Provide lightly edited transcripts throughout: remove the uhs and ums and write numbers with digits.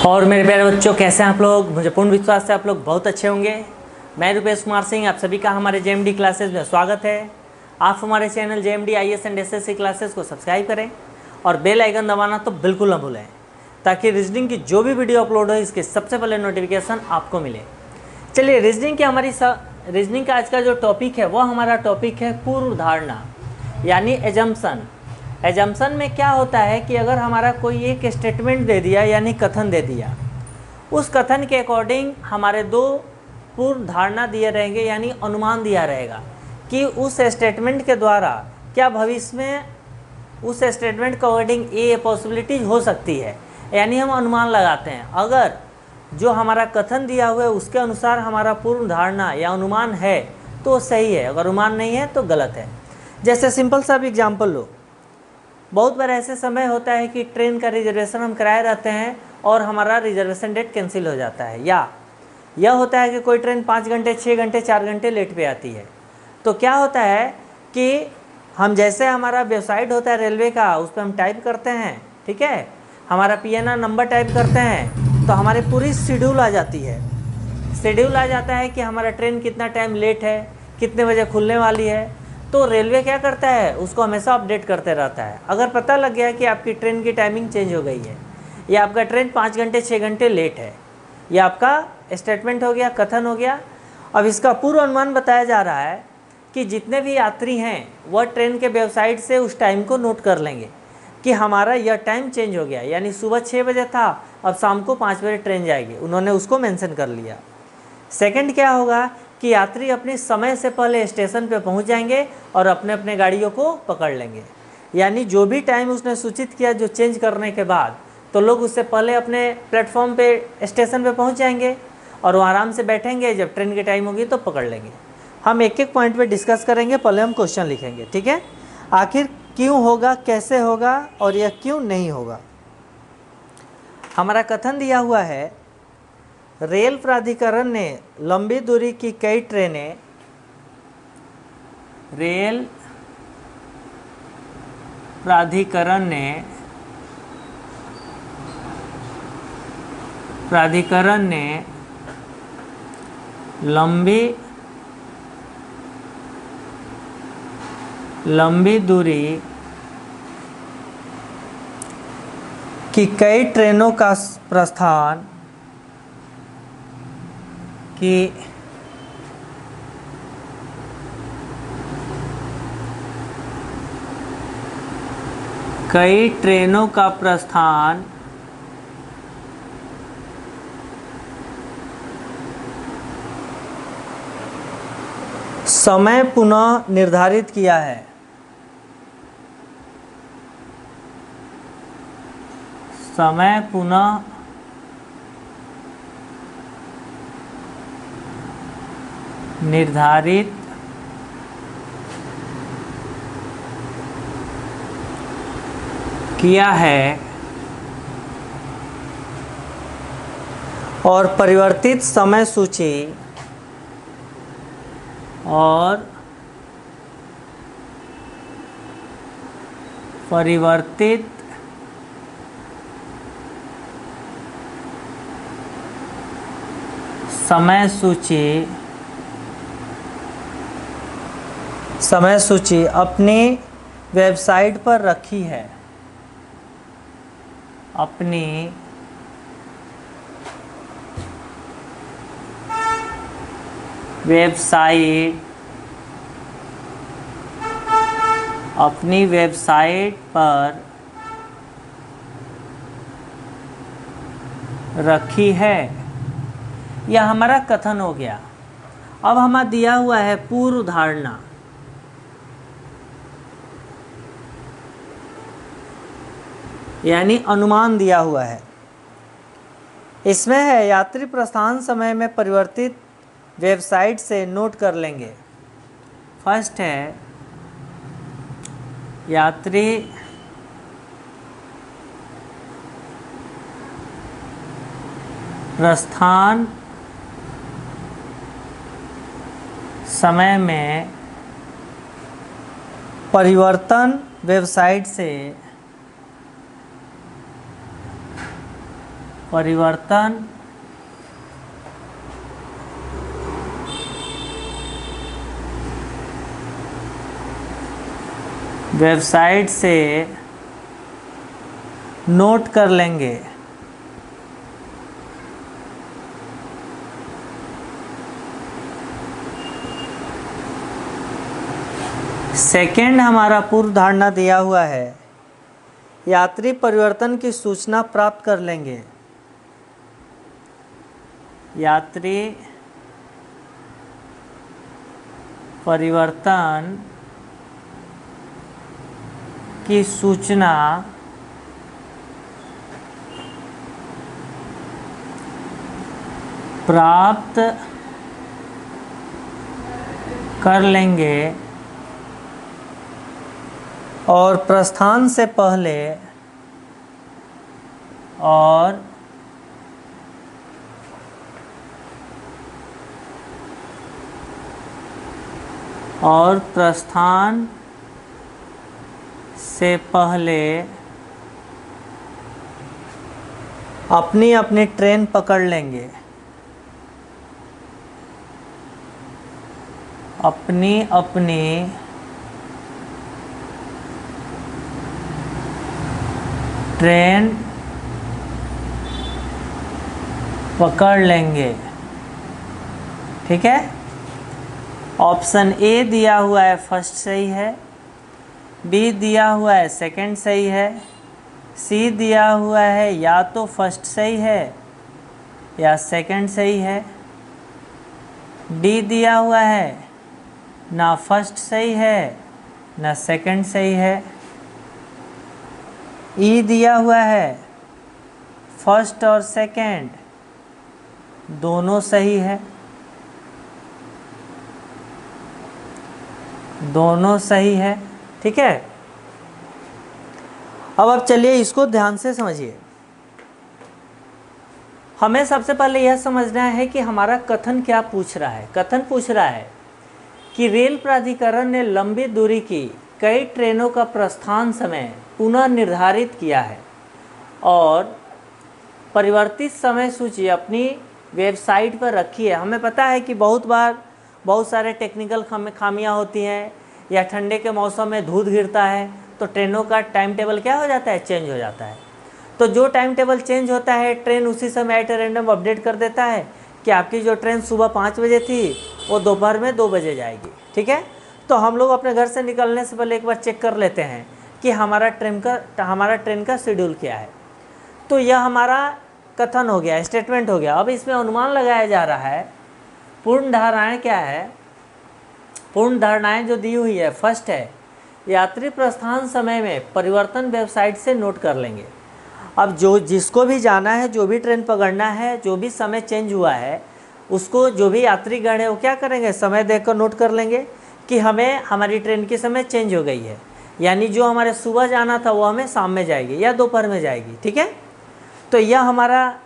और मेरे प्यारे बच्चों, कैसे हैं आप लोग। मुझे पूर्ण विश्वास है आप लोग बहुत अच्छे होंगे। मैं रुपेश कुमार सिंह, आप सभी का हमारे जेएमडी क्लासेस में स्वागत है। आप हमारे channel JMD IAS and SSC classes को सब्सक्राइब करें और बेल आइकन दबाना तो बिल्कुल ना भूलें, ताकि रीजनिंग की जो भी वीडियो अपलोड हो इसके सबसे पहले नोटिफिकेशन आपको मिले। चलिए, रीजनिंग का आज का जो टॉपिक है वो हमारा टॉपिक है पूर्व धारणा, यानी एजम्पशन। एजम्पशन में क्या होता है कि अगर हमारा कोई एक स्टेटमेंट दे दिया, यानी कथन दे दिया, उस कथन के अकॉर्डिंग हमारे दो पूर्व धारणा दिए रहेंगे, यानी अनुमान दिया रहेगा कि उस स्टेटमेंट के द्वारा क्या भविष्य में उस स्टेटमेंट के अकॉर्डिंग ये पॉसिबिलिटीज हो सकती है, यानी हम अनुमान लगाते हैं। अगर जो हमारा कथन दिया हुआ है उसके अनुसार हमारा पूर्व धारणा या अनुमान है तो सही है, अगर अनुमान नहीं है तो गलत है। जैसे सिंपल सा भी एग्जाम्पल लो, बहुत बार ऐसे समय होता है कि ट्रेन का रिजर्वेशन हम कराए रहते हैं और हमारा रिजर्वेशन डेट कैंसिल हो जाता है, या यह होता है कि कोई ट्रेन 5 घंटे 6 घंटे 4 घंटे लेट पे आती है। तो क्या होता है कि हम जैसे हमारा वेबसाइट होता है रेलवे का, उस पर हम टाइप करते हैं, ठीक है, हमारा PNR नंबर टाइप करते हैं तो हमारी पूरी शेड्यूल आ जाती है। शेड्यूल आ जाता है कि हमारा ट्रेन कितना टाइम लेट है, कितने बजे खुलने वाली है। तो रेलवे क्या करता है, उसको हमेशा अपडेट करते रहता है। अगर पता लग गया कि आपकी ट्रेन की टाइमिंग चेंज हो गई है या आपका ट्रेन 5 घंटे 6 घंटे लेट है, यह आपका स्टेटमेंट हो गया, कथन हो गया। अब इसका पूर्व अनुमान बताया जा रहा है कि जितने भी यात्री हैं वह ट्रेन के वेबसाइट से उस टाइम को नोट कर लेंगे कि हमारा यह टाइम चेंज हो गया, यानी सुबह 6 बजे था, अब शाम को 5 बजे ट्रेन जाएगी, उन्होंने उसको मेंशन कर लिया। सेकंड क्या होगा कि यात्री अपने समय से पहले स्टेशन पे पहुंच जाएंगे और अपने अपने गाड़ियों को पकड़ लेंगे, यानी जो भी टाइम उसने सूचित किया जो चेंज करने के बाद, तो लोग उससे पहले अपने प्लेटफॉर्म पे स्टेशन पे पहुंच जाएंगे और वो आराम से बैठेंगे, जब ट्रेन की टाइम होगी तो पकड़ लेंगे। हम एक एक पॉइंट पे डिस्कस करेंगे, पहले हम क्वेश्चन लिखेंगे, ठीक है। आखिर क्यों होगा, कैसे होगा और यह क्यों नहीं होगा। हमारा कथन दिया हुआ है, रेल प्राधिकरण ने लंबी दूरी की कई ट्रेनें रेल प्राधिकरण ने लंबी दूरी की कई ट्रेनों का प्रस्थान समय पुनः निर्धारित किया है। समय पुनः निर्धारित किया है और परिवर्तित समय सूची समय सूची अपनी वेबसाइट पर रखी है। अपनी वेबसाइट पर रखी है। यह हमारा कथन हो गया। अब हमारा दिया हुआ है पूर्व धारणा। यानी अनुमान दिया हुआ है। इसमें है यात्री प्रस्थान समय में परिवर्तित वेबसाइट से नोट कर लेंगे। फर्स्ट है यात्री प्रस्थान समय में परिवर्तन वेबसाइट से परिवर्तन वेबसाइट से नोट कर लेंगे। सेकेंड हमारा पूर्व धारणा दिया हुआ है, यात्री परिवर्तन की सूचना प्राप्त कर लेंगे। यात्री परिवर्तन की सूचना प्राप्त कर लेंगे और प्रस्थान से पहले और प्रस्थान से पहले अपनी अपनी ट्रेन पकड़ लेंगे। अपनी अपनी ट्रेन पकड़ लेंगे। ठीक है, ऑप्शन ए दिया हुआ है फर्स्ट सही है, बी दिया हुआ है सेकंड सही है, सी दिया हुआ है या तो फर्स्ट सही है या सेकंड सही है, डी दिया हुआ है ना फर्स्ट सही है ना सेकंड सही है, ई दिया हुआ है फर्स्ट और सेकंड दोनों सही है, दोनों सही है। ठीक है, अब चलिए इसको ध्यान से समझिए। हमें सबसे पहले यह समझना है कि हमारा कथन क्या पूछ रहा है। कथन पूछ रहा है कि रेल प्राधिकरण ने लंबी दूरी की कई ट्रेनों का प्रस्थान समय पुनः निर्धारित किया है और परिवर्तित समय सूची अपनी वेबसाइट पर रखी है। हमें पता है कि बहुत बार बहुत सारे टेक्निकल खामियां होती हैं या ठंडे के मौसम में धूल गिरता है तो ट्रेनों का टाइम टेबल क्या हो जाता है, चेंज हो जाता है। तो जो टाइम टेबल चेंज होता है ट्रेन उसी समय एट रैंडम अपडेट कर देता है कि आपकी जो ट्रेन सुबह 5 बजे थी वो दोपहर में 2 बजे जाएगी। ठीक है, तो हम लोग अपने घर से निकलने से पहले एक बार चेक कर लेते हैं कि हमारा ट्रेन का शेड्यूल क्या है। तो यह हमारा कथन हो गया, स्टेटमेंट हो गया। अब इसमें अनुमान लगाया जा रहा है पूर्ण धारणाएँ क्या है। पूर्ण धारणाएँ जो दी हुई है, फर्स्ट है यात्री प्रस्थान समय में परिवर्तन वेबसाइट से नोट कर लेंगे। अब जो जिसको भी जाना है, जो भी ट्रेन पकड़ना है, जो भी समय चेंज हुआ है उसको जो भी यात्रीगण है वो क्या करेंगे, समय देखकर नोट कर लेंगे कि हमें हमारी ट्रेन की समय चेंज हो गई है, यानी जो हमारे सुबह जाना था वो हमें शाम में जाएगी या दोपहर में जाएगी। ठीक है, तो यह हमारा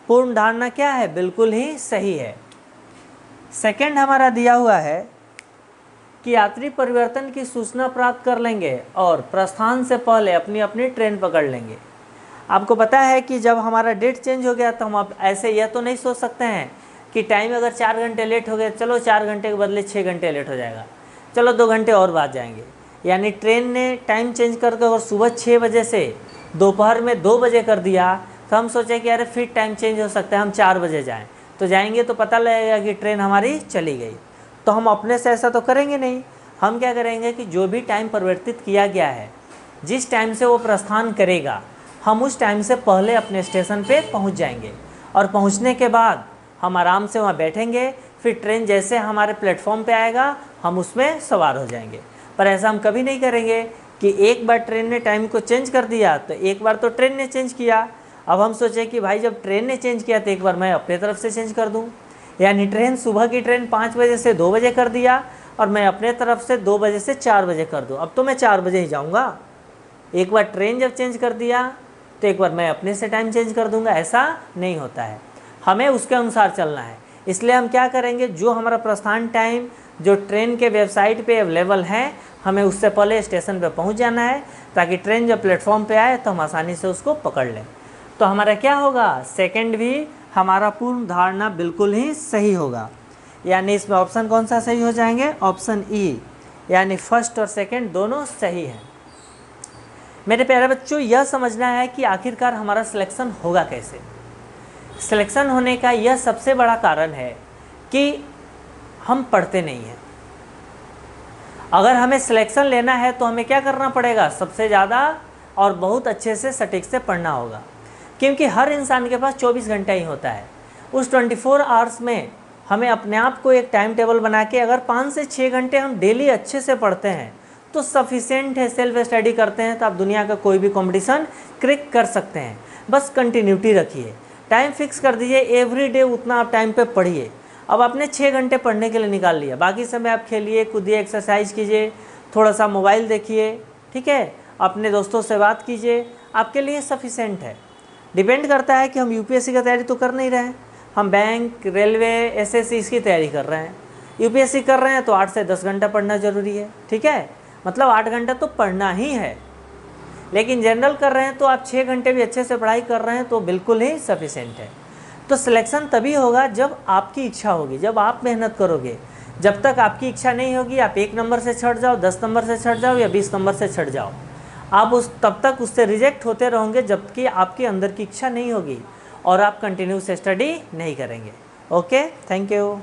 पूर्ण धारणा क्या है, बिल्कुल ही सही है। सेकंड हमारा दिया हुआ है कि यात्री परिवर्तन की सूचना प्राप्त कर लेंगे और प्रस्थान से पहले अपनी अपनी ट्रेन पकड़ लेंगे। आपको पता है कि जब हमारा डेट चेंज हो गया तो हम अब ऐसे यह तो नहीं सोच सकते हैं कि टाइम अगर 4 घंटे लेट हो गए, चलो 4 घंटे के बदले 6 घंटे लेट हो जाएगा, चलो 2 घंटे और बाद जाएंगे। यानी ट्रेन ने टाइम चेंज करके अगर सुबह 6 बजे से दोपहर में 2 बजे कर दिया तो हम सोचे कि अरे फिर टाइम चेंज हो सकता है, हम 4 बजे जाएँ। तो जाएंगे तो पता लगेगा कि ट्रेन हमारी चली गई। तो हम अपने से ऐसा तो करेंगे नहीं। हम क्या करेंगे कि जो भी टाइम परिवर्तित किया गया है, जिस टाइम से वो प्रस्थान करेगा, हम उस टाइम से पहले अपने स्टेशन पे पहुंच जाएंगे और पहुंचने के बाद हम आराम से वहां बैठेंगे। फिर ट्रेन जैसे हमारे प्लेटफॉर्म पे आएगा हम उसमें सवार हो जाएंगे। पर ऐसा हम कभी नहीं करेंगे कि एक बार ट्रेन ने टाइम को चेंज कर दिया तो एक बार तो ट्रेन ने चेंज किया, अब हम सोचें कि भाई जब ट्रेन ने चेंज किया तो एक बार मैं अपने तरफ से चेंज कर दूँ। यानी ट्रेन सुबह की ट्रेन 5 बजे से 2 बजे कर दिया और मैं अपने तरफ से 2 बजे से 4 बजे कर दूं। अब तो मैं 4 बजे ही जाऊंगा। एक बार ट्रेन जब चेंज कर दिया तो एक बार मैं अपने से टाइम चेंज कर दूंगा, ऐसा नहीं होता है। हमें उसके अनुसार चलना है। इसलिए हम क्या करेंगे, जो हमारा प्रस्थान टाइम जो ट्रेन के वेबसाइट पे अवेलेबल है, हमें उससे पहले स्टेशन पे पहुंच जाना है ताकि ट्रेन जब प्लेटफॉर्म पे आए तो हम आसानी से उसको पकड़ लें। तो हमारा क्या होगा, सेकंड भी हमारा पूर्ण धारणा बिल्कुल ही सही होगा। यानी इसमें ऑप्शन कौन सा सही हो जाएंगे, ऑप्शन ई, यानी फर्स्ट और सेकंड दोनों सही हैं। मेरे प्यारे बच्चों, यह समझना है कि आखिरकार हमारा सिलेक्शन होगा कैसे। सिलेक्शन होने का यह सबसे बड़ा कारण है कि हम पढ़ते नहीं हैं। अगर हमें सिलेक्शन लेना है तो हमें क्या करना पड़ेगा, सबसे ज़्यादा और बहुत अच्छे से सटीक से पढ़ना होगा, क्योंकि हर इंसान के पास 24 घंटा ही होता है। उस 24 आवर्स में हमें अपने आप को एक टाइम टेबल बना के अगर 5 से 6 घंटे हम डेली अच्छे से पढ़ते हैं तो सफिशिएंट है। सेल्फ स्टडी करते हैं तो आप दुनिया का कोई भी कंपटीशन क्रैक कर सकते हैं। बस कंटिन्यूटी रखिए, टाइम फिक्स कर दीजिए, एवरीडे उतना आप टाइम पे पढ़िए। अब आपने 6 घंटे पढ़ने के लिए निकाल लिया, बाकी समय आप खेलिए कूदिए, एक्सरसाइज कीजिए, थोड़ा सा मोबाइल देखिए, ठीक है, अपने दोस्तों से बात कीजिए, आपके लिए सफिशिएंट है। डिपेंड करता है कि हम यूपीएससी की तैयारी तो कर नहीं रहे हैं, हम बैंक, रेलवे, एसएससी इसकी तैयारी कर रहे हैं। यूपीएससी कर रहे हैं तो 8 से 10 घंटा पढ़ना ज़रूरी है, ठीक है, मतलब 8 घंटा तो पढ़ना ही है। लेकिन जनरल कर रहे हैं तो आप 6 घंटे भी अच्छे से पढ़ाई कर रहे हैं तो बिल्कुल ही सफिशिएंट है। तो सिलेक्शन तभी होगा जब आपकी इच्छा होगी, जब आप मेहनत करोगे। जब तक आपकी इच्छा नहीं होगी, आप 1 नंबर से छट जाओ, 10 नंबर से छट जाओ या 20 नंबर से छट जाओ, आप तब तक उससे रिजेक्ट होते रहोगे जबकि आपके अंदर की इच्छा नहीं होगी और आप कंटिन्यू से स्टडी नहीं करेंगे। Okay, thank you.